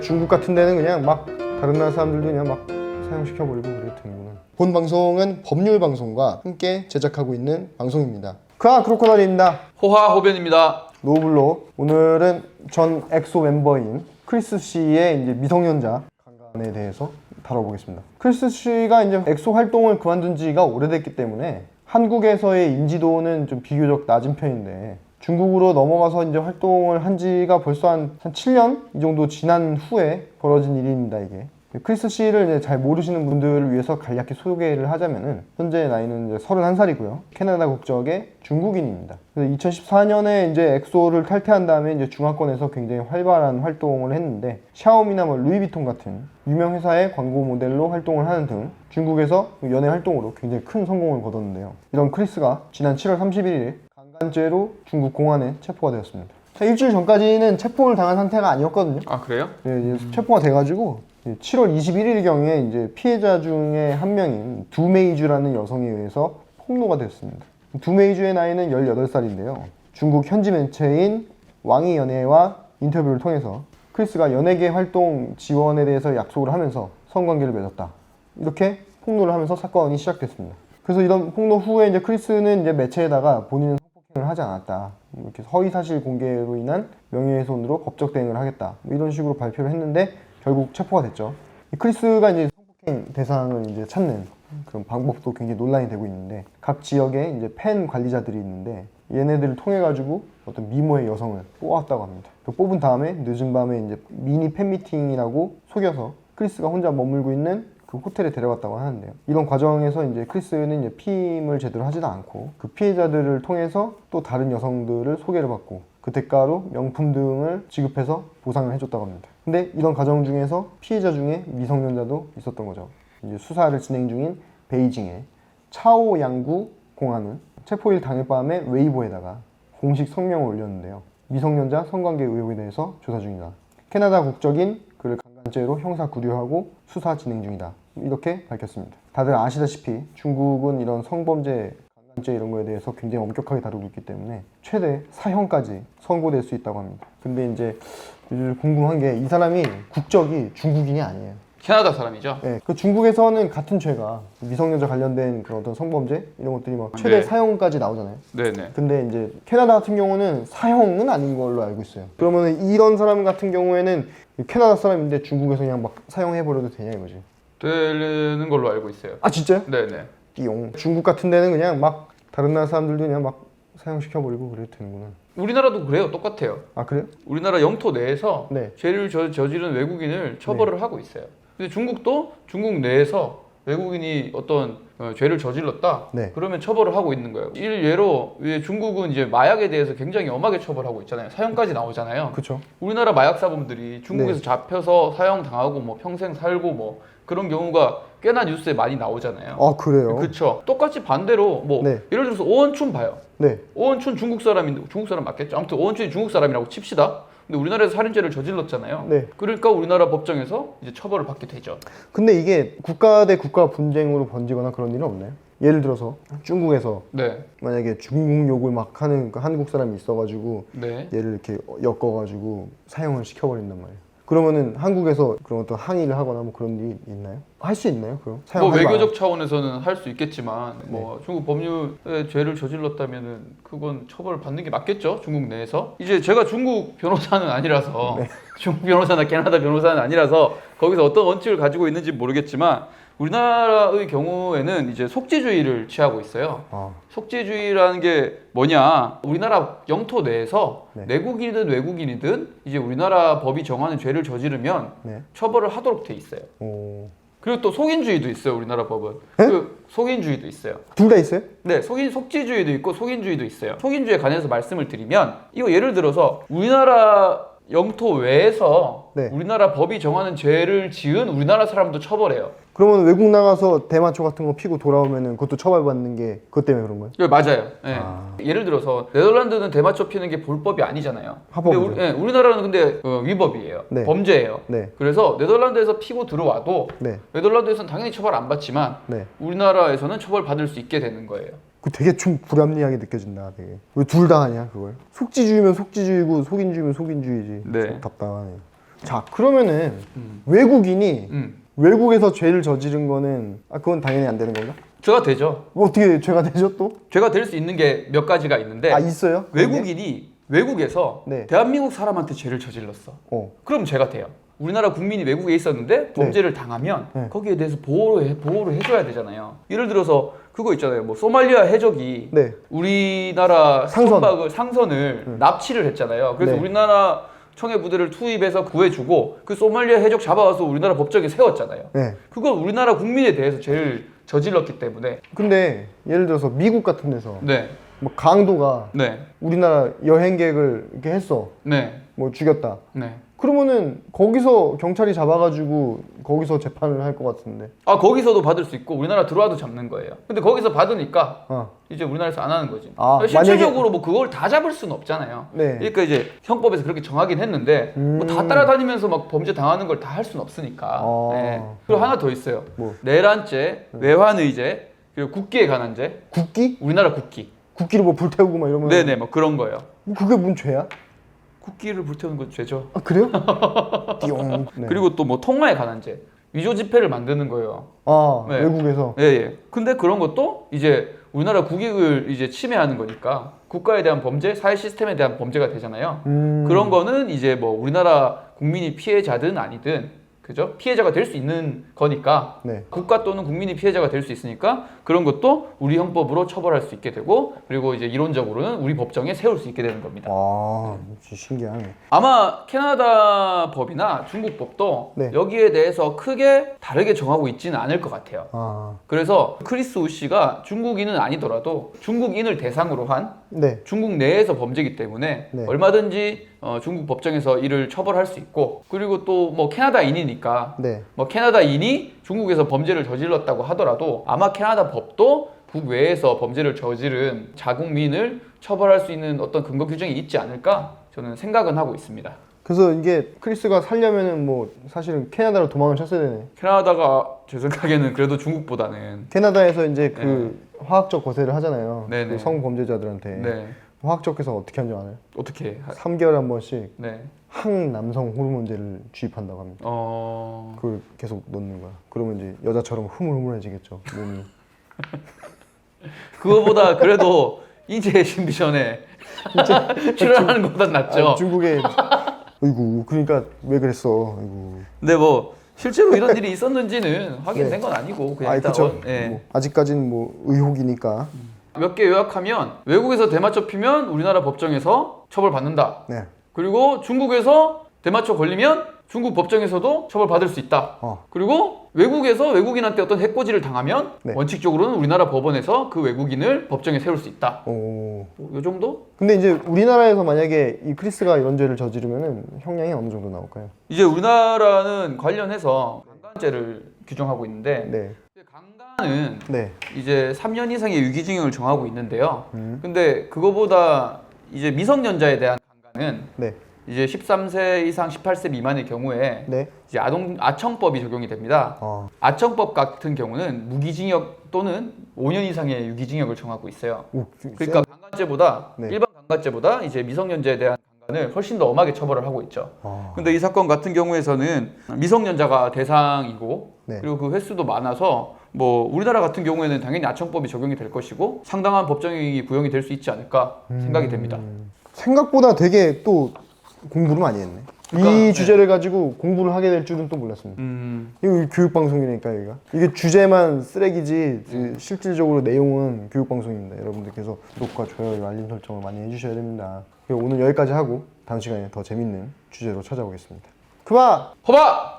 중국 같은 데는 그냥 막 다른 나라 사람들도 그냥 막 사용시켜버리고 그래도 되는구나. 본 방송은 법률 방송과 함께 제작하고 있는 방송입니다. 크로코다일입니다. 호하호변입니다. 노블로. 오늘은 전 엑소 멤버인 크리스 씨의 이제 미성년자 강간에 대해서 다뤄보겠습니다. 크리스 씨가 이제 엑소 활동을 그만둔 지가 오래됐기 때문에 한국에서의 인지도는 좀 비교적 낮은 편인데 중국으로 넘어가서 이제 활동을 한 지가 벌써 한 7년 이 정도 지난 후에 벌어진 일입니다, 이게. 크리스 씨를 이제 잘 모르시는 분들을 위해서 간략히 소개를 하자면은 현재 나이는 이제 31살이고요. 캐나다 국적의 중국인입니다. 2014년에 이제 엑소를 탈퇴한 다음에 이제 중화권에서 굉장히 활발한 활동을 했는데 샤오미나 뭐 루이비통 같은 유명 회사의 광고 모델로 활동을 하는 등 중국에서 연예 활동으로 굉장히 큰 성공을 거뒀는데요. 이런 크리스가 지난 7월 31일 강간죄로 중국 공안에 체포가 되었습니다. 일주일 전까지는 체포를 당한 상태가 아니었거든요. 아 그래요? 네, 체포가 돼가지고 7월 21일경에 이제 피해자 중에 한 명인 두메이주라는 여성에 의해서 폭로가 됐습니다. 두메이주의 나이는 18살인데요. 중국 현지 매체인 왕이 연예와 인터뷰를 통해서 크리스가 연예계 활동 지원에 대해서 약속을 하면서 성관계를 맺었다. 이렇게 폭로를 하면서 사건이 시작됐습니다. 그래서 이런 폭로 후에 이제 크리스는 이제 매체에다가 본인은 성폭행을 하지 않았다. 이렇게 허위사실 공개로 인한 명예훼손으로 법적 대응을 하겠다. 이런 식으로 발표를 했는데 결국 체포가 됐죠. 크리스가 이제 성폭행 대상을 이제 찾는 그런 방법도 굉장히 논란이 되고 있는데 각 지역에 이제 팬 관리자들이 있는데 얘네들을 통해 가지고 어떤 미모의 여성을 뽑았다고 합니다. 뽑은 다음에 늦은 밤에 이제 미니 팬미팅이라고 속여서 크리스가 혼자 머물고 있는 그 호텔에 데려갔다고 하는데요. 이런 과정에서 이제 크리스는 이제 피임을 제대로 하지도 않고 그 피해자들을 통해서 또 다른 여성들을 소개를 받고 그 대가로 명품 등을 지급해서 보상을 해줬다고 합니다. 근데 이런 과정 중에서 피해자 중에 미성년자도 있었던 거죠. 이제 수사를 진행 중인 베이징의 차오 양구 공안은 체포일 당일 밤에 웨이보에다가 공식 성명을 올렸는데요. 미성년자 성관계 의혹에 대해서 조사 중이다. 캐나다 국적인 그를 강간죄로 형사 구류하고 수사 진행 중이다. 이렇게 밝혔습니다. 다들 아시다시피 중국은 이런 성범죄, 강간죄 이런 거에 대해서 굉장히 엄격하게 다루고 있기 때문에 최대 사형까지 선고될 수 있다고 합니다. 근데 이제 궁금한 게 이 사람이 국적이 중국인이 아니에요. 캐나다 사람이죠? 네, 그 중국에서는 같은 죄가 미성년자 관련된 그런 어떤 성범죄 이런 것들이 막 최대 네. 사형까지 나오잖아요. 네네. 근데 이제 캐나다 같은 경우는 사형은 아닌 걸로 알고 있어요. 그러면 이런 사람 같은 경우에는 캐나다 사람인데 중국에서 그냥 막 사형해버려도 되냐 이거지. 되는 걸로 알고 있어요. 아 진짜요? 네네. 띠용. 중국 같은 데는 그냥 막 다른 나라 사람들도 그냥 막 사형시켜버리고 그래도 되는구나. 우리나라도 그래요. 똑같아요. 아 그래요? 우리나라 영토 내에서 네. 죄를 저지른 외국인을 처벌을 하고 있어요. 근데 중국도 중국 내에서 외국인이 어떤 죄를 저질렀다? 네. 그러면 처벌을 하고 있는 거예요. 일례로 중국은 이제 마약에 대해서 굉장히 엄하게 처벌하고 있잖아요. 사형까지 나오잖아요. 그쵸. 우리나라 마약사범들이 중국에서 네. 잡혀서 사형 당하고 뭐 평생 살고 뭐 그런 경우가 꽤나 뉴스에 많이 나오잖아요. 아 그래요? 그렇죠. 똑같이 반대로 뭐 네. 예를 들어서 오원춘 봐요. 네. 오원춘 중국 사람인데 중국 사람 맞겠죠? 아무튼 오원춘이 중국 사람이라고 칩시다. 근데 우리나라에서 살인죄를 저질렀잖아요. 네. 그러니까 우리나라 법정에서 이제 처벌을 받게 되죠. 근데 이게 국가 대 국가 분쟁으로 번지거나 그런 일은 없나요? 예를 들어서 중국에서 네. 만약에 중국 욕을 막 하는 그 한국 사람이 있어가지고 네. 얘를 이렇게 엮어가지고 사형을 시켜버린단 말이에요. 그러면은 한국에서 그런 어떤 항의를 하거나 뭐 그런 일이 있나요? 할 수 있나요? 그럼 뭐 사형하지 외교적 마라. 차원에서는 할 수 있겠지만 뭐 중국 법률에 죄를 저질렀다면은 그건 처벌을 받는 게 맞겠죠. 중국 내에서. 이제 제가 중국 변호사는 아니라서 중국 변호사나 캐나다 변호사는 아니라서 거기서 어떤 원칙을 가지고 있는지 모르겠지만 우리나라의 경우에는 이제 속지주의를 취하고 있어요. 아, 속지주의라는 게 뭐냐? 우리나라 영토 내에서 네. 내국인이든 외국인이든 이제 우리나라 법이 정하는 죄를 저지르면 네. 처벌을 하도록 돼 있어요. 오. 그리고 또 속인주의도 있어요. 우리나라 법은. 에? 그 속인주의도 있어요. 둘 다 있어요? 네, 속지주의도 있고 속인주의도 있어요. 속인주의에 관해서 말씀을 드리면 이거 예를 들어서 우리나라 영토 외에서 네. 우리나라 법이 정하는 죄를 지은 우리나라 사람도 처벌해요. 그러면 외국 나가서 대마초 같은 거 피고 돌아오면은 그것도 처벌받는 게 그것 때문에 그런 거예요? 네, 맞아요. 예. 아. 예를 들어서 네덜란드는 대마초 피는 게 불법이 아니잖아요. 합법이죠. 근데 우리나라는 근데 위법이에요. 네. 범죄예요. 네. 그래서 네덜란드에서 피고 들어와도 네. 네덜란드에서는 당연히 처벌 안 받지만 네. 우리나라에서는 처벌 받을 수 있게 되는 거예요. 그 되게 좀 불합리하게 느껴진다. 되게. 왜 둘 다 하냐 그걸? 속지주의면 속지주의고 속인주의면 속인주의지. 네. 좀 답답하네. 자, 그러면은 음. 외국인이 음. 외국에서 죄를 저지른 거는 그건 당연히 안 되는 건가? 죄가 되죠. 뭐 어떻게 죄가 되죠 또? 죄가 될 수 있는 게 몇 가지가 있는데 있어요? 그런 게? 외국인이 외국에서 네. 대한민국 사람한테 죄를 저질렀어. 그럼 죄가 돼요. 우리나라 국민이 외국에 있었는데 범죄를 당하면 네. 거기에 대해서 보호를 해줘야 되잖아요. 예를 들어서 그거 있잖아요. 뭐 소말리아 해적이 네. 우리나라 상선. 상선을 납치를 했잖아요. 그래서 네. 우리나라 청해 부대를 투입해서 구해주고 그 소말리아 해적 잡아와서 우리나라 법정에 세웠잖아요. 네. 그건 우리나라 국민에 대해서 죄를 저질렀기 때문에. 근데 예를 들어서 미국 같은 데서 네, 뭐 강도가 네, 우리나라 여행객을 이렇게 했어. 네, 뭐 죽였다. 네. 그러면은 거기서 경찰이 잡아가지고 거기서 재판을 할 것 같은데. 아, 거기서도 받을 수 있고 우리나라 들어와도 잡는 거예요. 근데 거기서 받으니까 이제 우리나라에서 안 하는 거지. 실질적으로 뭐 그걸 다 잡을 수는 없잖아요. 네. 그러니까 이제 형법에서 그렇게 정하긴 했는데 뭐 다 따라다니면서 막 범죄 당하는 걸 다 할 수는 없으니까. 네. 그리고 하나 더 있어요. 뭐? 내란죄, 외환의죄, 그리고 국기에 관한 죄. 국기? 우리나라 국기. 국기를 뭐 불태우고 막 이러면. 네네, 뭐 그런 거예요. 뭐 그게 뭔 죄야? 국기를 불태우는 건 죄죠. 그래요? 띠용. 네. 그리고 또 뭐 통화에 관한 죄. 위조 지폐를 만드는 거예요. 네. 외국에서. 예, 예. 근데 그런 것도 이제 우리나라 국익을 이제 침해하는 거니까 국가에 대한 범죄, 사회 시스템에 대한 범죄가 되잖아요. 그런 거는 이제 뭐 우리나라 국민이 피해자든 아니든 그죠? 피해자가 될 수 있는 거니까 네. 국가 또는 국민이 피해자가 될 수 있으니까 그런 것도 우리 형법으로 처벌할 수 있게 되고 그리고 이제 이론적으로는 우리 법정에 세울 수 있게 되는 겁니다. 진짜 신기하네. 아마 캐나다 법이나 중국 법도 네. 여기에 대해서 크게 다르게 정하고 있지는 않을 것 같아요. 그래서 크리스 우 씨가 중국인은 아니더라도 중국인을 대상으로 한 네. 중국 내에서 범죄이기 때문에 네. 얼마든지 중국 법정에서 이를 처벌할 수 있고 그리고 또 뭐 캐나다인이니까 네. 뭐 캐나다인이 중국에서 범죄를 저질렀다고 하더라도 아마 캐나다 법도 국외에서 범죄를 저지른 자국민을 처벌할 수 있는 어떤 근거 규정이 있지 않을까 저는 생각은 하고 있습니다. 그래서 이게 크리스가 살려면은 뭐 사실은 캐나다로 도망을 쳤어야 되네. 캐나다가 제 생각에는 그래도 중국보다는 캐나다에서 이제 그 화학적 거세를 하잖아요. 네네. 그 성범죄자들한테. 네. 화학적 거세 어떻게 하는 줄 알아요? 어떻게 3개월에 한 번씩 네. 항남성 호르몬제를 주입한다고 합니다. 그걸 계속 넣는 거야. 그러면 이제 여자처럼 흐물흐물해지겠죠, 몸이. 그거보다 그래도 인체 신비전에 출연하는 것보단 낫죠. 중국에 어이구, 그러니까 왜 그랬어? 어이구. 근데 뭐 실제로 이런 일이 있었는지는 확인된 건 아니고 그냥 일단 그쵸. 예. 뭐 아직까지는 뭐 의혹이니까. 몇 개 요약하면 외국에서 대마초 피면 우리나라 법정에서 처벌받는다. 네. 그리고 중국에서 대마초 걸리면 중국 법정에서도 처벌받을 수 있다. 그리고 외국에서 외국인한테 어떤 해코지를 당하면 네. 원칙적으로는 우리나라 법원에서 그 외국인을 법정에 세울 수 있다. 오. 요 정도? 근데 이제 우리나라에서 만약에 이 크리스가 이런 죄를 저지르면은 형량이 어느 정도 나올까요? 이제 우리나라는 관련해서 강간죄를 규정하고 있는데 네. 강간은 네. 이제 3년 이상의 유기징역을 정하고 있는데요. 근데 그거보다 이제 미성년자에 대한 강간은 네. 이제 13세 이상 18세 미만의 경우에 네. 이제 아청법이 적용이 됩니다. 아청법 같은 경우는 무기징역 또는 5년 이상의 유기징역을 정하고 있어요. 그러니까 강간죄보다 네. 일반 강간죄보다 이제 미성년자에 대한 강간을 훨씬 더 엄하게 처벌을 하고 있죠. 근데 이 사건 같은 경우에서는 미성년자가 대상이고 네. 그리고 그 횟수도 많아서 뭐 우리나라 같은 경우에는 당연히 아청법이 적용이 될 것이고 상당한 법정이 구형이 될 수 있지 않을까 생각이 됩니다. 생각보다 되게 또 공부를 많이 했네. 그러니까, 이 주제를 가지고 공부를 하게 될 줄은 또 몰랐습니다. 이거 교육방송이니까 여기가. 이게 주제만 쓰레기지 실질적으로 내용은 교육방송입니다. 여러분들께서 구독과 좋아요, 알림 설정을 많이 해주셔야 됩니다. 그리고 오늘 여기까지 하고 다음 시간에 더 재밌는 주제로 찾아오겠습니다. 그만! 호박!